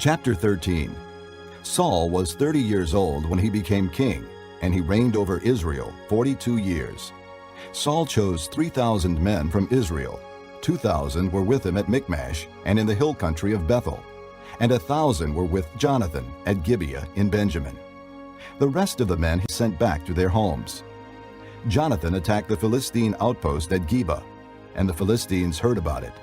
Chapter 13. Saul was 30 years old when he became king, and he reigned over Israel 42 years. Saul chose 3,000 men from Israel. 2,000 were with him at Michmash and in the hill country of Bethel, and 1,000 were with Jonathan at Gibeah in Benjamin. The rest of the men he sent back to their homes. Jonathan attacked the Philistine outpost at Geba, and the Philistines heard about it.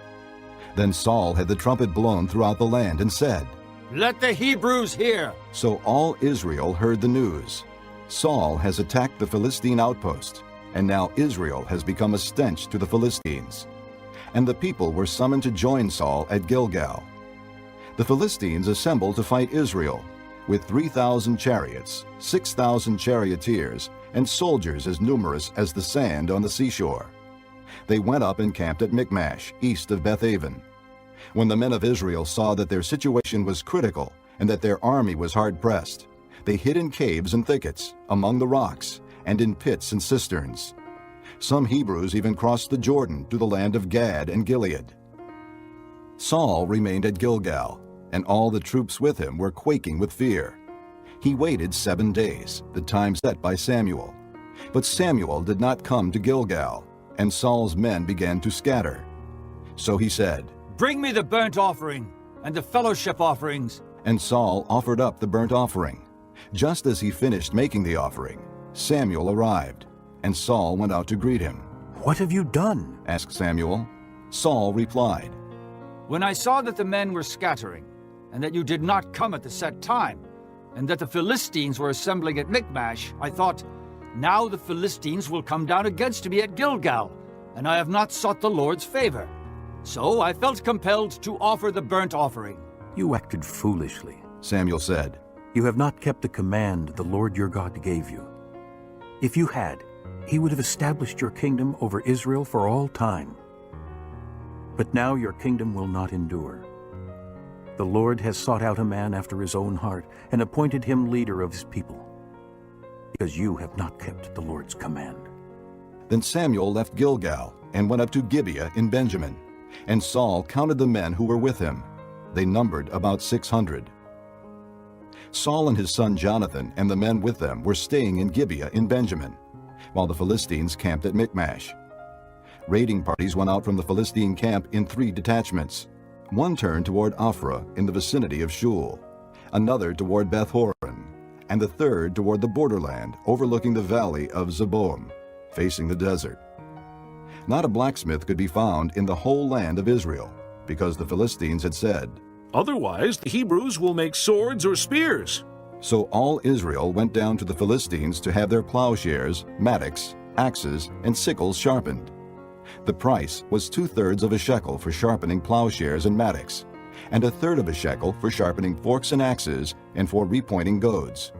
Then Saul had the trumpet blown throughout the land and said, "Let the Hebrews hear!" So all Israel heard the news. Saul has attacked the Philistine outpost, and now Israel has become a stench to the Philistines. And the people were summoned to join Saul at Gilgal. The Philistines assembled to fight Israel, with 3,000 chariots, 6,000 charioteers, and soldiers as numerous as the sand on the seashore. They went up and camped at Michmash, east of Bethaven. When the men of Israel saw that their situation was critical and that their army was hard-pressed, they hid in caves and thickets, among the rocks, and in pits and cisterns. Some Hebrews even crossed the Jordan to the land of Gad and Gilead. Saul remained at Gilgal, and all the troops with him were quaking with fear. He waited 7 days, the time set by Samuel. But Samuel did not come to Gilgal, and Saul's men began to scatter. So he said, "Bring me the burnt offering and the fellowship offerings." And Saul offered up the burnt offering. Just as he finished making the offering, Samuel arrived, and Saul went out to greet him. "What have you done?" asked Samuel. Saul replied, "When I saw that the men were scattering, and that you did not come at the set time, and that the Philistines were assembling at Michmash, I thought, now the Philistines will come down against me at Gilgal, and I have not sought the Lord's favor. So I felt compelled to offer the burnt offering." "You acted foolishly," Samuel said. "You have not kept the command the Lord your God gave you. If you had, he would have established your kingdom over Israel for all time. But now your kingdom will not endure. The Lord has sought out a man after his own heart and appointed him leader of his people, because you have not kept the Lord's command." Then Samuel left Gilgal and went up to Gibeah in Benjamin, and Saul counted the men who were with him. They numbered about 600. Saul and his son Jonathan and the men with them were staying in Gibeah in Benjamin, while the Philistines camped at Michmash. Raiding parties went out from the Philistine camp in 3 detachments. One turned toward Ophrah in the vicinity of Shul, another toward Beth-horon, and the third toward the borderland overlooking the valley of Zeboim, facing the desert. Not a blacksmith could be found in the whole land of Israel, because the Philistines had said, "Otherwise the Hebrews will make swords or spears." So all Israel went down to the Philistines to have their plowshares, mattocks, axes, and sickles sharpened. The price was 2/3 of a shekel for sharpening plowshares and mattocks, and 1/3 of a shekel for sharpening forks and axes and for repointing goads.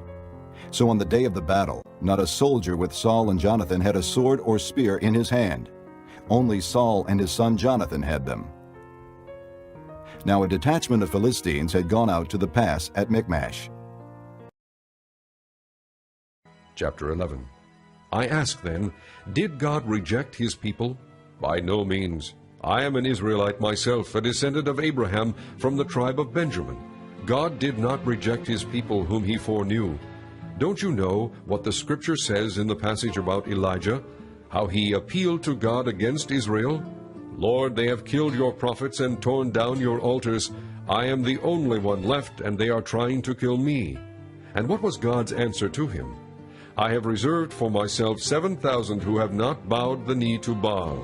So on the day of the battle, not a soldier with Saul and Jonathan had a sword or spear in his hand. Only Saul and his son Jonathan had them. Now a detachment of Philistines had gone out to the pass at Michmash. Chapter 11. I ask then, did God reject his people? By no means. I am an Israelite myself, a descendant of Abraham from the tribe of Benjamin. God did not reject his people whom he foreknew. Don't you know what the scripture says in the passage about Elijah? How he appealed to God against Israel? Lord, they have killed your prophets and torn down your altars. I am the only one left, and they are trying to kill me. And what was God's answer to him? I have reserved for myself 7,000 who have not bowed the knee to Baal.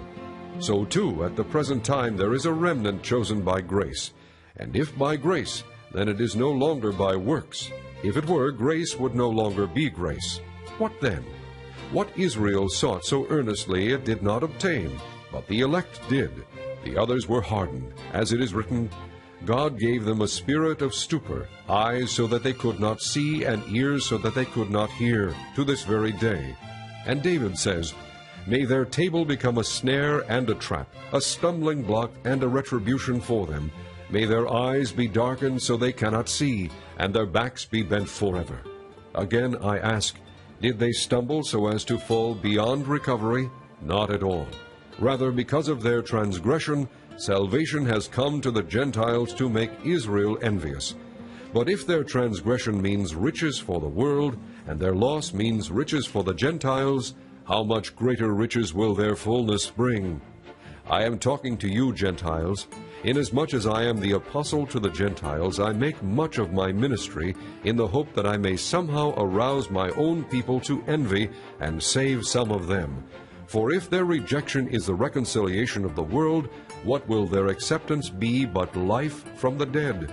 So too, at the present time, there is a remnant chosen by grace. And if by grace, then it is no longer by works. If it were, grace would no longer be grace. What then? What Israel sought so earnestly it did not obtain, but the elect did. The others were hardened. As it is written, God gave them a spirit of stupor, eyes so that they could not see, and ears so that they could not hear, to this very day. And David says, May their table become a snare and a trap, a stumbling block and a retribution for them. May their eyes be darkened so they cannot see, and their backs be bent forever. Again I ask, did they stumble so as to fall beyond recovery? Not at all. Rather, because of their transgression, salvation has come to the Gentiles to make Israel envious. But if their transgression means riches for the world, and their loss means riches for the Gentiles, how much greater riches will their fullness bring? I am talking to you, Gentiles. Inasmuch as I am the apostle to the Gentiles, I make much of my ministry in the hope that I may somehow arouse my own people to envy and save some of them. For if their rejection is the reconciliation of the world, what will their acceptance be but life from the dead?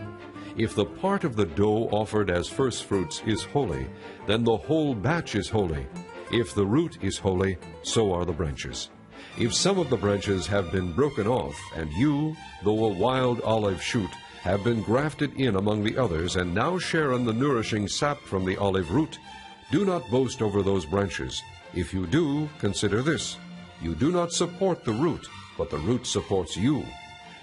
If the part of the dough offered as firstfruits is holy, then the whole batch is holy. If the root is holy, so are the branches. If some of the branches have been broken off, and you, though a wild olive shoot, have been grafted in among the others, and now share in the nourishing sap from the olive root, do not boast over those branches. If you do, consider this: you do not support the root, but the root supports you.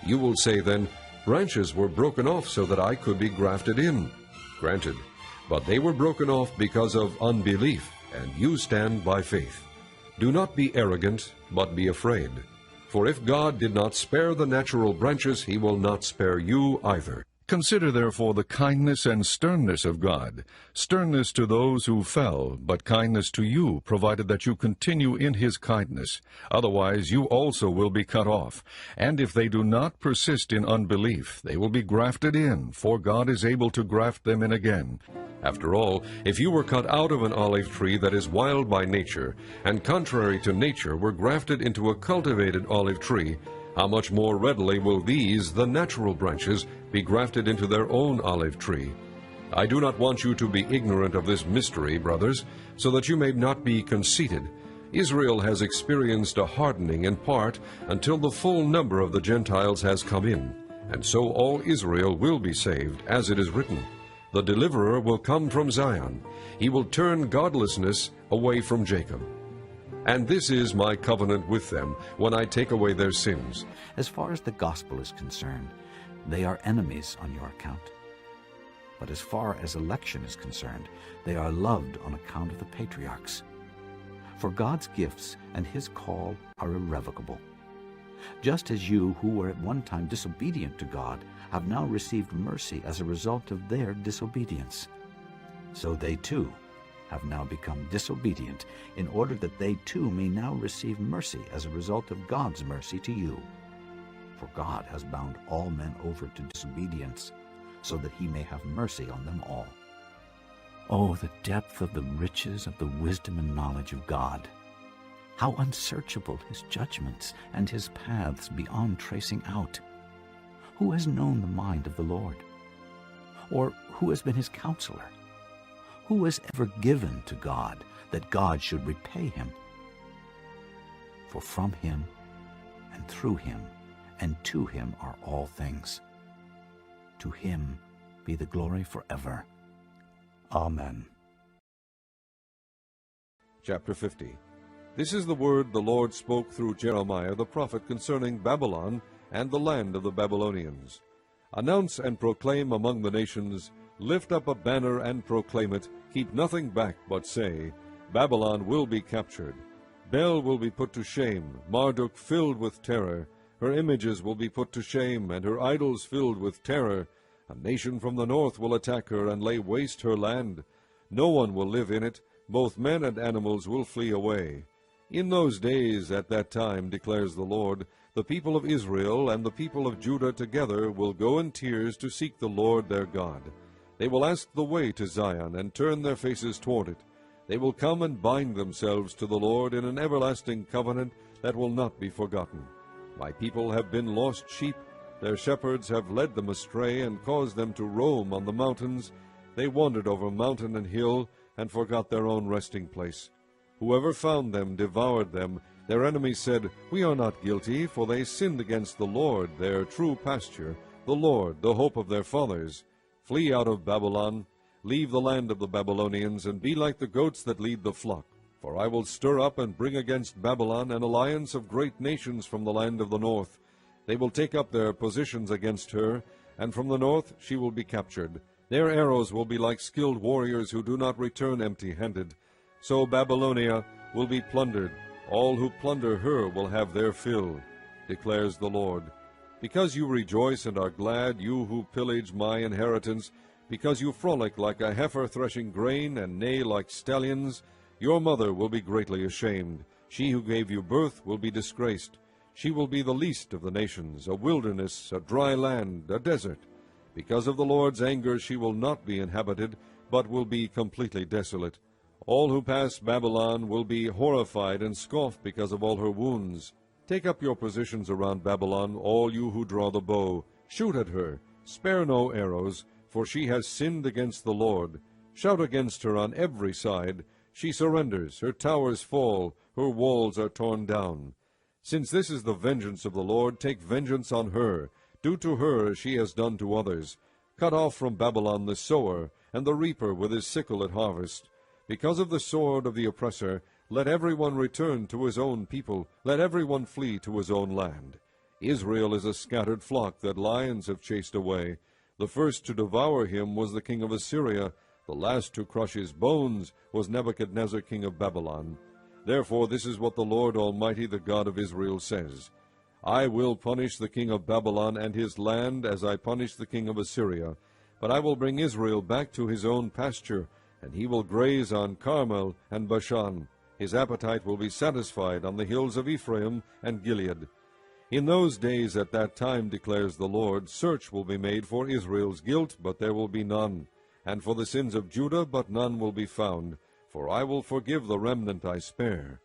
You will say then, branches were broken off so that I could be grafted in. Granted, but they were broken off because of unbelief, and you stand by faith. Do not be arrogant, but be afraid. For if God did not spare the natural branches, he will not spare you either. Consider therefore the kindness and sternness of God, sternness to those who fell, but kindness to you, provided that you continue in his kindness. Otherwise you also will be cut off. And if they do not persist in unbelief, they will be grafted in, for God is able to graft them in again. After all, if you were cut out of an olive tree that is wild by nature, and contrary to nature were grafted into a cultivated olive tree, how much more readily will these, the natural branches, be grafted into their own olive tree? I do not want you to be ignorant of this mystery, brothers, so that you may not be conceited. Israel has experienced a hardening in part until the full number of the Gentiles has come in, and so all Israel will be saved, as it is written, "The deliverer will come from Zion. He will turn godlessness away from Jacob. And this is my covenant with them when I take away their sins." As far as the gospel is concerned, they are enemies on your account. But as far as election is concerned, they are loved on account of the patriarchs. For God's gifts and his call are irrevocable. Just as you, who were at one time disobedient to God, have now received mercy as a result of their disobedience, so they too have now become disobedient, in order that they too may now receive mercy as a result of God's mercy to you. For God has bound all men over to disobedience, so that he may have mercy on them all. Oh, the depth of the riches of the wisdom and knowledge of God! How unsearchable his judgments and his paths beyond tracing out! Who has known the mind of the Lord? Or who has been his counselor? Who has ever given to God, that God should repay him? For from him, and through him, and to him are all things. To him be the glory forever. Amen. Chapter 50. This is the word the Lord spoke through Jeremiah the prophet concerning Babylon and the land of the Babylonians. Announce and proclaim among the nations, lift up a banner and proclaim it, keep nothing back, but say, Babylon will be captured. Bel will be put to shame, Marduk filled with terror. Her images will be put to shame, and her idols filled with terror. A nation from the north will attack her and lay waste her land. No one will live in it, both men and animals will flee away. In those days, at that time, declares the Lord, the people of Israel and the people of Judah together will go in tears to seek the Lord their God. They will ask the way to Zion and turn their faces toward it. They will come and bind themselves to the Lord in an everlasting covenant that will not be forgotten. My people have been lost sheep. Their shepherds have led them astray and caused them to roam on the mountains. They wandered over mountain and hill and forgot their own resting place. Whoever found them devoured them. Their enemies said, We are not guilty, for they sinned against the Lord, their true pasture, the Lord, the hope of their fathers. Flee out of Babylon, leave the land of the Babylonians, and be like the goats that lead the flock. For I will stir up and bring against Babylon an alliance of great nations from the land of the north. They will take up their positions against her, and from the north she will be captured. Their arrows will be like skilled warriors who do not return empty-handed. So Babylonia will be plundered. All who plunder her will have their fill, declares the Lord. Because you rejoice and are glad, you who pillage my inheritance, Because you frolic like a heifer threshing grain, and neigh like stallions, your mother will be greatly ashamed. She who gave you birth will be disgraced. She will be the least of the nations, a wilderness, a dry land, a desert. Because of the Lord's anger she will not be inhabited, but will be completely desolate. All who pass Babylon will be horrified and scoff because of all her wounds. Take up your positions around Babylon, all you who draw the bow. Shoot at her, spare no arrows, for she has sinned against the Lord. Shout against her on every side. She surrenders, her towers fall, her walls are torn down. Since this is the vengeance of the Lord, take vengeance on her. Do to her as she has done to others. Cut off from Babylon the sower, and the reaper with his sickle at harvest. Because of the sword of the oppressor, let everyone return to his own people, let everyone flee to his own land. Israel is a scattered flock that lions have chased away. The first to devour him was the king of Assyria. The last to crush his bones was Nebuchadnezzar king of Babylon. Therefore this is what the Lord Almighty, the God of Israel, says. I will punish the king of Babylon and his land as I punished the king of Assyria. But I will bring Israel back to his own pasture, and he will graze on Carmel and Bashan. His appetite will be satisfied on the hills of Ephraim and Gilead. In those days at that time, declares the Lord, search will be made for Israel's guilt, but there will be none, and for the sins of Judah, but none will be found, for I will forgive the remnant I spare.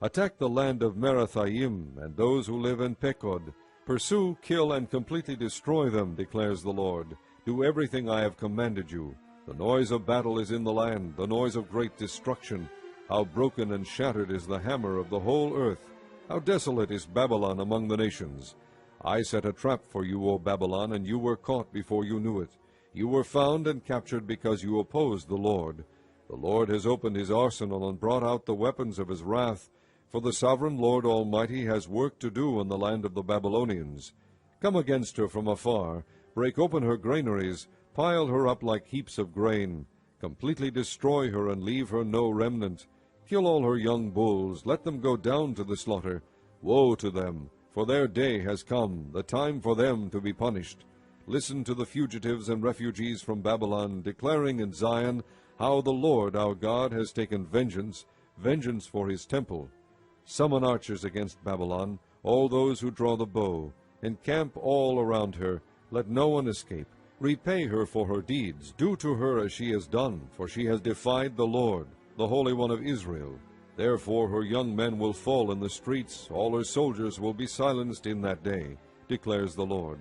Attack the land of Merathaim, and those who live in Pekod. Pursue, kill, and completely destroy them, declares the Lord. Do everything I have commanded you. The noise of battle is in the land, the noise of great destruction. How broken and shattered is the hammer of the whole earth. How desolate is Babylon among the nations. I set a trap for you, O Babylon, and you were caught before you knew it. You were found and captured because you opposed the Lord. The Lord has opened his arsenal and brought out the weapons of his wrath, for the sovereign Lord Almighty has work to do in the land of the Babylonians. Come against her from afar, break open her granaries, pile her up like heaps of grain. Completely destroy her and leave her no remnant. Kill all her young bulls, let them go down to the slaughter. Woe to them, for their day has come, the time for them to be punished. Listen to the fugitives and refugees from Babylon, declaring in Zion how the Lord our God has taken vengeance, vengeance for his temple. Summon archers against Babylon, all those who draw the bow. Encamp all around her, let no one escape. Repay her for her deeds, do to her as she has done, for she has defied the Lord, the Holy One of Israel. Therefore her young men will fall in the streets, all her soldiers will be silenced in that day, declares the Lord.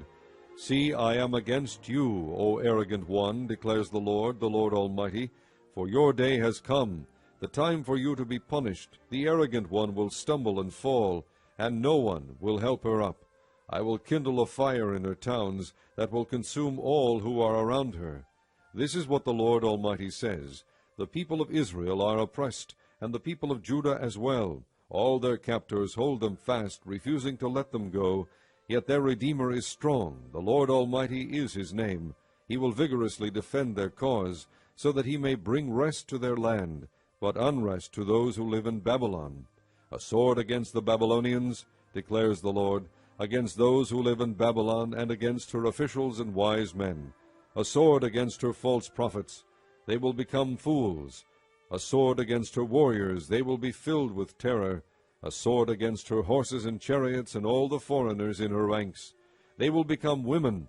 See, I am against you, O arrogant one, declares the Lord Almighty, for your day has come, the time for you to be punished. The arrogant one will stumble and fall, and no one will help her up. I will kindle a fire in her towns that will consume all who are around her. This is what the Lord Almighty says. The people of Israel are oppressed, and the people of Judah as well. All their captors hold them fast, refusing to let them go. Yet their Redeemer is strong. The Lord Almighty is his name. He will vigorously defend their cause, so that he may bring rest to their land, but unrest to those who live in Babylon. A sword against the Babylonians, declares the Lord, against those who live in Babylon, and against her officials and wise men. A sword against her false prophets. They will become fools. A sword against her warriors. They will be filled with terror. A sword against her horses and chariots and all the foreigners in her ranks. They will become women.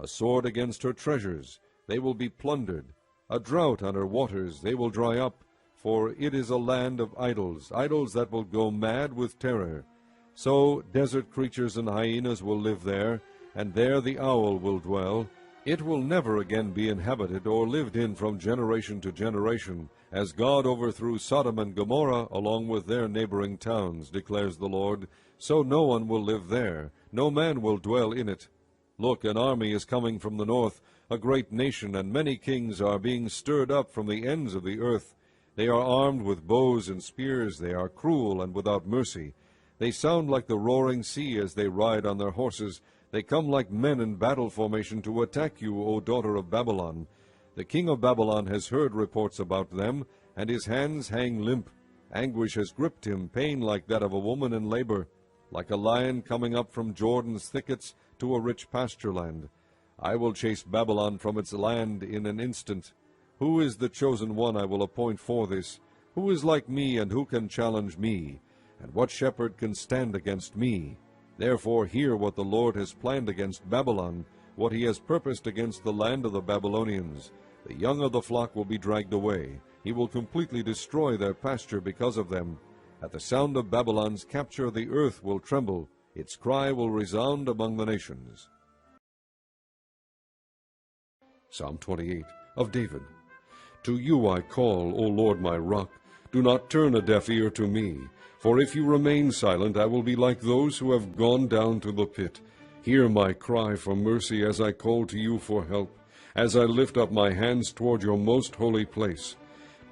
A sword against her treasures. They will be plundered. A drought on her waters. They will dry up. For it is a land of idols, idols that will go mad with terror. So desert creatures and hyenas will live there, and there the owl will dwell. It will never again be inhabited or lived in from generation to generation, as God overthrew Sodom and Gomorrah along with their neighboring towns, declares the Lord. So no one will live there, no man will dwell in it. Look, an army is coming from the north, a great nation, and many kings are being stirred up from the ends of the earth. They are armed with bows and spears, they are cruel and without mercy. They sound like the roaring sea as they ride on their horses. They come like men in battle formation to attack you, O daughter of Babylon. The king of Babylon has heard reports about them, and his hands hang limp. Anguish has gripped him, pain like that of a woman in labor, like a lion coming up from Jordan's thickets to a rich pasture land. I will chase Babylon from its land in an instant. Who is the chosen one I will appoint for this? Who is like me, and who can challenge me? And what shepherd can stand against me? Therefore hear what the Lord has planned against Babylon, what he has purposed against the land of the Babylonians. The young of the flock will be dragged away. He will completely destroy their pasture because of them. At the sound of Babylon's capture the earth will tremble. Its cry will resound among the nations. Psalm 28 of David. To you I call, O Lord my rock. Do not turn a deaf ear to me. For if you remain silent, I will be like those who have gone down to the pit. Hear my cry for mercy as I call to you for help, as I lift up my hands toward your most holy place.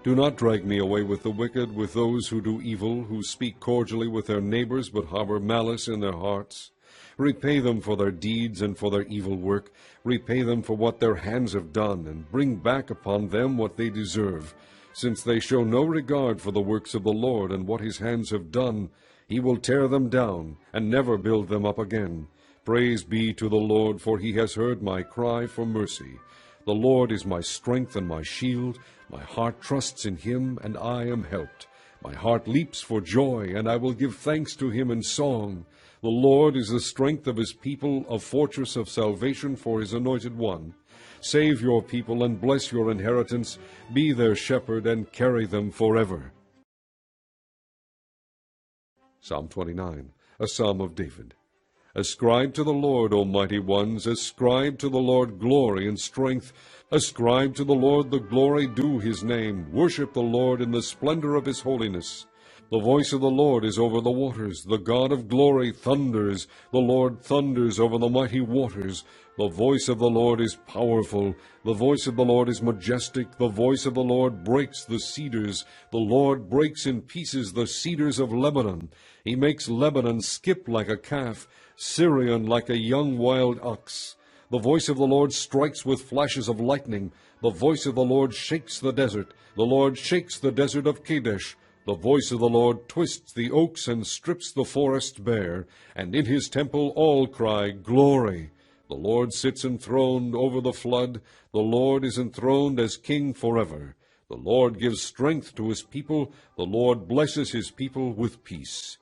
Do not drag me away with the wicked, with those who do evil, who speak cordially with their neighbors, but harbor malice in their hearts. Repay them for their deeds and for their evil work. Repay them for what their hands have done, and bring back upon them what they deserve. Since they show no regard for the works of the Lord and what his hands have done, he will tear them down and never build them up again. Praise be to the Lord, for he has heard my cry for mercy. The Lord is my strength and my shield. My heart trusts in him, and I am helped. My heart leaps for joy, and I will give thanks to him in song. The Lord is the strength of his people, a fortress of salvation for his anointed one. Save your people and bless your inheritance. Be their shepherd and carry them forever. Psalm 29, a psalm of David. Ascribe to the Lord, O mighty ones, ascribe to the Lord glory and strength. Ascribe to the Lord the glory due his name. Worship the Lord in the splendor of his holiness. The voice of the Lord is over the waters. The God of glory thunders. The Lord thunders over the mighty waters. The voice of the Lord is powerful. The voice of the Lord is majestic. The voice of the Lord breaks the cedars. The Lord breaks in pieces the cedars of Lebanon. He makes Lebanon skip like a calf, Syrian like a young wild ox. The voice of the Lord strikes with flashes of lightning. The voice of the Lord shakes the desert. The Lord shakes the desert of Kadesh. The voice of the Lord twists the oaks and strips the forest bare, and in his temple all cry, Glory! The Lord sits enthroned over the flood. The Lord is enthroned as king forever. The Lord gives strength to his people. The Lord blesses his people with peace.